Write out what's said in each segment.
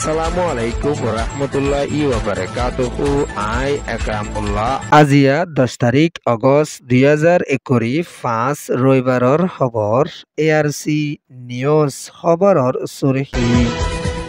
Assalamualaikum warahmatullahi wabarakatuh. I Akramullah. আজিয়া 10 তারিখ August 2021 5 রবিবাৰৰ খবৰ ARC news খবৰৰ সুৰখি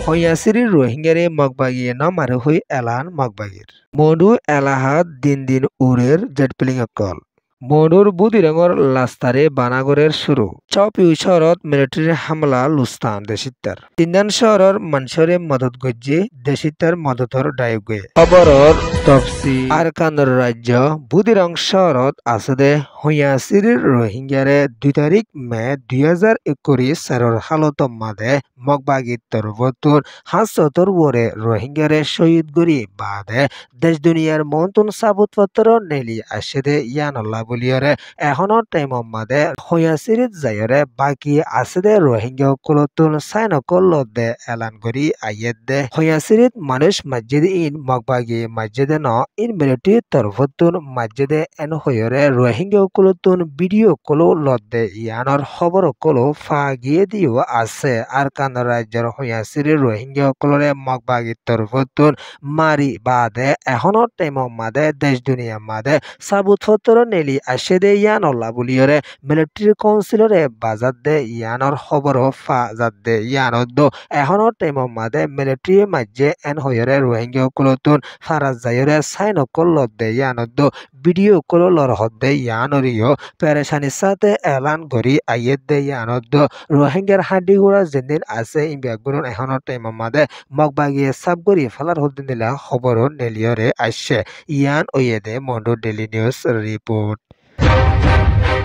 হয়াসিরি রোহিঙ্গারে মগবাগিয়ে নমারে হই এলান মগবাগির মডু এলাহাত দিন দিন উরের জেটপিলিং কল মডুর বুদিরঙর লাস্তারে বানাগরের শুরু চপিউ শহরত মিলিটারি হামলা লুস্তান দেশিত্তার তিনদান শহরের মানুষরে মদত গজ্জে দেশিত্তার মদতর ডায়ুগে খবরর তফসি আরকানর রাজ্য বুদিরং শহরত আছে হয়াসিরির রোহিঙ্গারে 2 তারিখ মে 2021 সারর হালত মাদে মগবাগির তরফতুন হাসতর ওরে রোহিঙ্গারে শহীদ গরি বাদে দেশ দুনিয়ার মন্তুন সাবুতপত্র নেলি আসে ইয়ানল্লাহ বলিয়রে এখনো টাইম মাদে হয়াসিরিত যায়রে বাকি আছে রোহিঙ্গা কুলতুন সাইনকল দে এলান গরি আইয়েদ দে হয়াসিরিত মানুষ মসজিদ ইন মগবাগি মসজিদে ন ইন মিলিটারি তরফতুন মসজিদে এন হয়রে রোহিঙ্গা কুলতুন ভিডিও কলো লদ্দে ইয়ানর খবর কলো ফাগিয়ে দিও আছে আর কান রাজ্যের হয়াসিরি রোহিঙ্গা কলরে মগবাগি তরফতুন মারি বাদে এখনো টাইম মাদে দেশ দুনিয়া মাদে সাবুতপত্র নেলি আসে দে ইয়ানল্লাহ বলিয়রে মিলিটারি কাউন্সিলরে বাজার দে ইয়ানর খবর ফা জাত দে ইয়ানত দো এখনো টাইম মাদে মিলিটারি মাঝে এন হয়রে রোহিঙ্গা কুলতুন ফারাজ যায়রে সাইন কল দে ইয়ানত দো ভিডিও কল লরহত দে ইয়ানরিও পেরেশানির সাথে এলান করি আইয়েদ দে ইয়ানত দো রোহিঙ্গার হাড্ডি গুড়া যেদিন আছে ইম্বিয়াগুন এখনো টাইম মাদে মগবাগিয়ে সাব করি ফেলার হদিন দিলা খবর নেলিয়রে আসছে ইয়ান ওয়েদে মন্ডু ডেলি নিউজ রিপোর্ট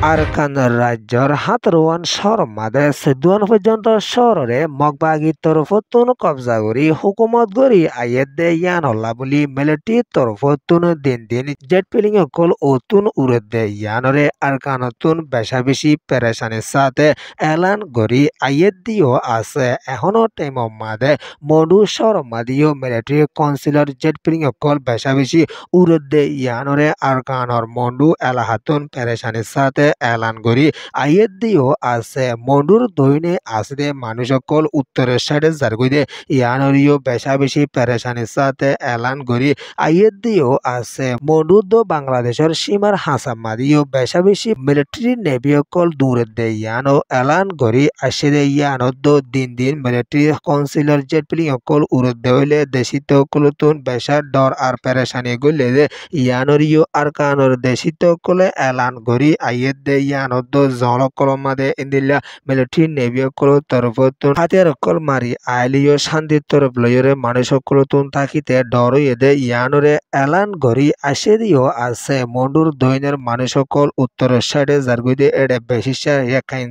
আরকান রাজ্যর হাতরোয়ান শহর মাদে সেদুয়ান পর্যন্ত শহরে মগবাগির তরফতুন কবজা করি হুকুমত গড়ি আইয়েদ দে ইয়ানল্লাহ বলি মিলিটারির তরফতুন দিন দিন জেট পিলিং কল ওতুন উড়ে দে ইয়ানরে আরকানতুন বেশা বেশি পেরেশানির সাথে এলান গড়ি আইয়েদ দিও আছে এখনো টাইম মাদে মডু শহর মাদিও মিলিটারি কাউন্সিলর জেট পিলিং কল বেশা বেশি উড়ে দে ইয়ানরে আরকানর মন্ডু এলাহাতুন পেরেশানির সাথে এলান করি আইয়েদ দিও আছে মন্ডুর দৈনে আছে মানুষ সকল উত্তরের সাইডে জারগুইদে ইয়ানরিও বেশা বেশি পেরেশানির সাথে এলান করি আইয়েদ দিও আছে মন্ডুর দো বাংলাদেশের সীমার হাসামাদিও বেশা বেশি মিলিটারি নেভি সকল দূরে দে ইয়ানো এলান করি আসে দে ইয়ানত দো দিন দিন মিলিটারি কাউন্সিলর জেট প্লিং সকল উড়ে দেইলে দেশিত কুলতুন বেশা ডর আর পেরেশানি গইলে দে ইয়ানরিও আর কানর দেশিত কলে এলান করি আইয়েদ দে ইয়ানত দো জলক কলমাদে ইন্দিল্লা মিলিটারি নেভি সকল তরফতুন হাতিয়ার সকল মারি আইলিও শান্তির তরফ লইরে মানুষ সকলতুন থাকিতে ডর দে ইয়ানরে এলান করি আসে দিও আছে মন্ডুর দৈনের মানুষ সকল উত্তরের সাইডে জারগুইদে এডে বেশি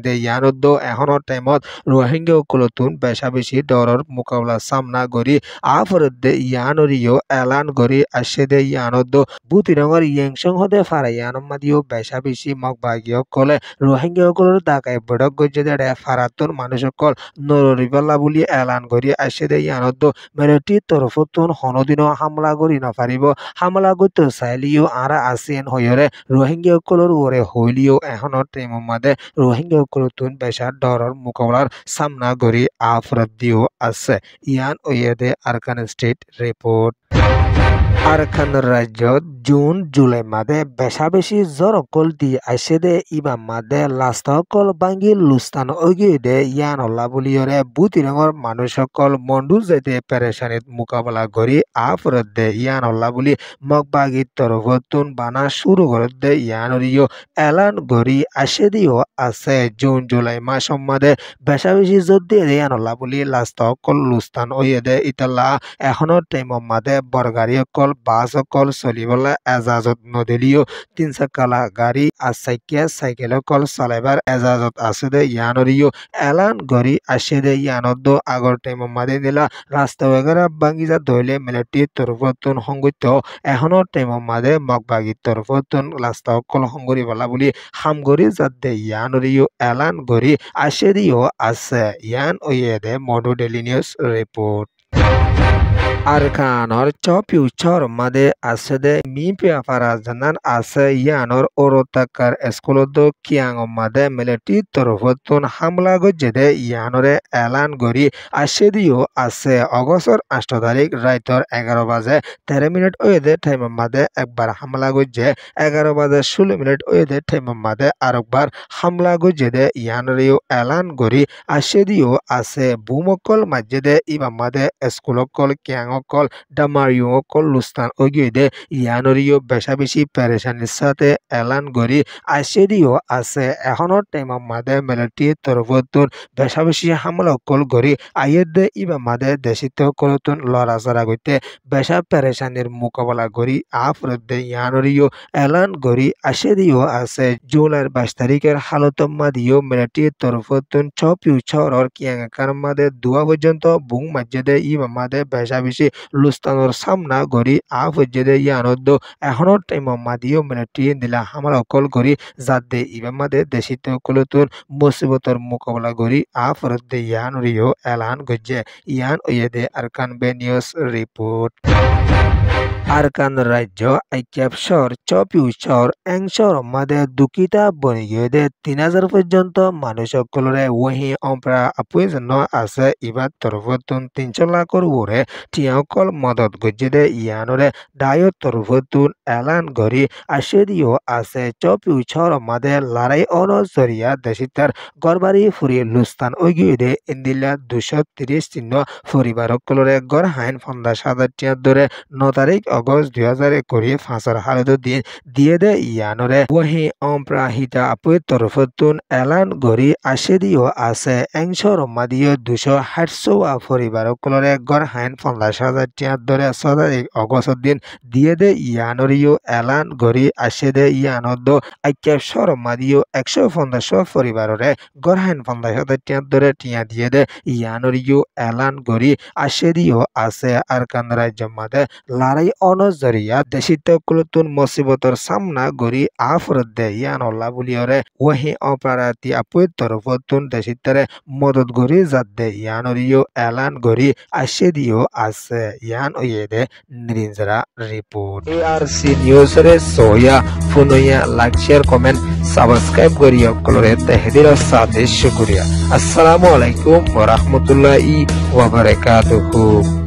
দে ইয়ানত দো এখনো টাইমত রোহিঙ্গা সকলতুন বেশা বেশি ডরর মোকাবিলা সামনা করি আফরদ দে ইয়ানরিও এলান করি আসে দে ইয়ানত দো বুতিরঙর ইয়েংসং হতে ফারা ইয়ানমাদিও বেশা বেশি মগবাগিও কলে রোহিঙ্গা সকলের দাকায় বড়ক গজ্জে দে ফারাতুন মানুষ সকল নরিবাল্লা বলি এলান করি আসে দে ইয়ানত দো মিলিটারির তরফতুন হনদিনও হামলা করি নপারিব হামলা করতে চাইলিও আরা আসেন হইরে রোহিঙ্গা সকলের ওরে হইলিও এখনো টাইম মাদে রোহিঙ্গা সকলতুন বেশা ডরর মোকাবিলার সামনা করি আফরদ দিও আছে ইয়ান ওয়েদে আরকান স্টেট রিপোর্ট আরকান রাজ্যত জুন জুলাই মাদে বেশা বেশি জরকল দি আসে দে ইবা মাদে লাস্তকল বাঙ্গি লুস্তান ওগি দে ইয়ানল্লাহ বলিয়রে বুতিরঙর মানুষ সকল মন্ডু যেতে পেরেশানিত মোকাবেলা করি আফরত দে ইয়ানল্লাহ বলি মগবাগির তরফতুন বানা শুরু করে দে ইয়ানরিও এলান গড়ি আসে দিও আছে জুন জুলাই মাস মাদে বেশা বেশি যদি ইয়ানল্লাহ বলি লাস্তকল লুস্তান ওয়ে দে ইতাল্লা এখনো টাইম মাদে বরগাড়ি কল বাস কল চলিবলে এজাজত নদিলিও 3 চাকালা গাড়ি আর সাইকেল কল চলাইবার এজাজত আছে দে ইয়ানরিও এলান গড়ি আসে দে ইয়ানত দো আগর টাইম মাদে দিলা রাস্তা বেগারা বাঙ্গিজা ধইলে মিলিটারির তরফতুন সংগঠিত এখনো টাইম মাদে মগবাগির তরফতুন রাস্তা কল সংগরি বলা বলি হামগরি যাত দে ইয়ানরিও এলান গড়ি আসে দিও আছে ইয়ান ওয়ে দে Maungdaw daily news report Arkanor chopiuchor made asede mimpia farazanan ase yanor orotakar eskulodo kiang made military torvotun hamla gojede yanore elan gori asedio ase অগস্টর 8 তারিখ রাইতর 11 বাজে 13 মিনিট ওয়েদে টাইম মাদে একবার হামলা গজে 11 বাজে 16 মিনিট ওয়েদে টাইম মাদে আরেকবার হামলা গজে ইয়ানরিও এলান গরি আশেদিও আছে বুমকল মাঝেদে ইবা মাদে স্কুলকল কিয়াংকল ডামারিওকল লুস্তান ওগিদে ইয়ানরিও বেশা বেশি পেরেশানির সাথে এলান গরি আশেদিও আছে এখনো টাইম মাদে মিলিটারি তরফতুন বেশা বেশি হামলা কল গরি আইয়েদে ইবা মাদে দেশিত কলতুন লড়াচড়া গইতে বেশা পেরেশানির মোকাবেলা করি আফরদে ইয়ানরিও এলান গরি আশেদিও আছে জুলাইয়ের 22 তারিখের হালতম্মা দিও মিলিটারি তরফতুন চপিউ চরর কিয়াংকার মাদে দুয়া পর্যন্ত বুং মাঝেদে ইবা মাদে বেশা বেশি লুস্তানোর সামনা গরি আফজেদে ইয়ানদ্দ এখনো টাইম মাদিও মিলিটারি দিলা হামলা কল করি যাদে ইবা মাদে দেশিত কলতুন মুসিবতর মোকাবেলা করি আফরদে ইয়ানরিও এলান গজ্জে ইয়ান ওয়েদে আরকান বে নিউজ রিপোর্ট আরকান রাজ্য আইক্যাপসর চপিউচর এংসর মাদে দুকিতা বনিগেদে 3000 পর্যন্ত মানুষ সকলরে ওহি অম্প্রা আপুয়ে জন্য আছে ইবাদ তরফতুন 300 লাখর ওরে টিয়াকল মদত গজ্জেদে ইয়ানরে দায়ত তরফতুন এলান গরি আশেদিও আছে চপিউচর মাদে লড়াই অনজরিয়া দেশিতার গরবারি ফুরি লুস্তান ওগিদে ইন্দিলা 230 চিহ্ন পরিবার সকলরে গড় হাইন 50,000 টিয়া ধরে 9 তারিখ অগস্ট 2021 ফাঁসর হালত দিন দিয়ে দে ইয়ানরে ওহি অম্প্রাহিতা আপুর তরফতুন এলান গরি আশেদিও আছে এংশর মাদিও 260 পরিবার সকলরে গড় হাইন 50,000 টিয়া ধরে 6 তারিখ অগস্ট দিন দিয়ে দে ইয়ানরিও এলান গরি আশেদে ইয়ানদ আইক্যাপসর মাদিও 150 পরিবাররে গড় হাইন 50,000 টিয়া ধরে টিয়া দিয়ে দে ইয়ানরিও এলান গরি আশেদিও আছে আরকান রাজ্য মাদে লড়াই অনজরিয়া দেশিত কুলতুন মুসিবতর সামনা গরি আফরদে ইয়ানল্লা বুলিয়রে ওহি অপরাধী আপুর তরফতুন দেশিতরে মদত গরি যাদে ইয়ানরিও এলান গরি আশেদিও আছে ইয়ান ওয়েদে নিরিনজরা রিপোর্ট এআরসি নিউজ রে সোয়া ফুনয়া লাইক শেয়ার কমেন্ট সাবস্ক্রাইব করিয়া কলরে তেহদির সাথে শুকরিয়া আসসালামু আলাইকুম ওয়া রাহমাতুল্লাহি ওয়া বারাকাতুহু।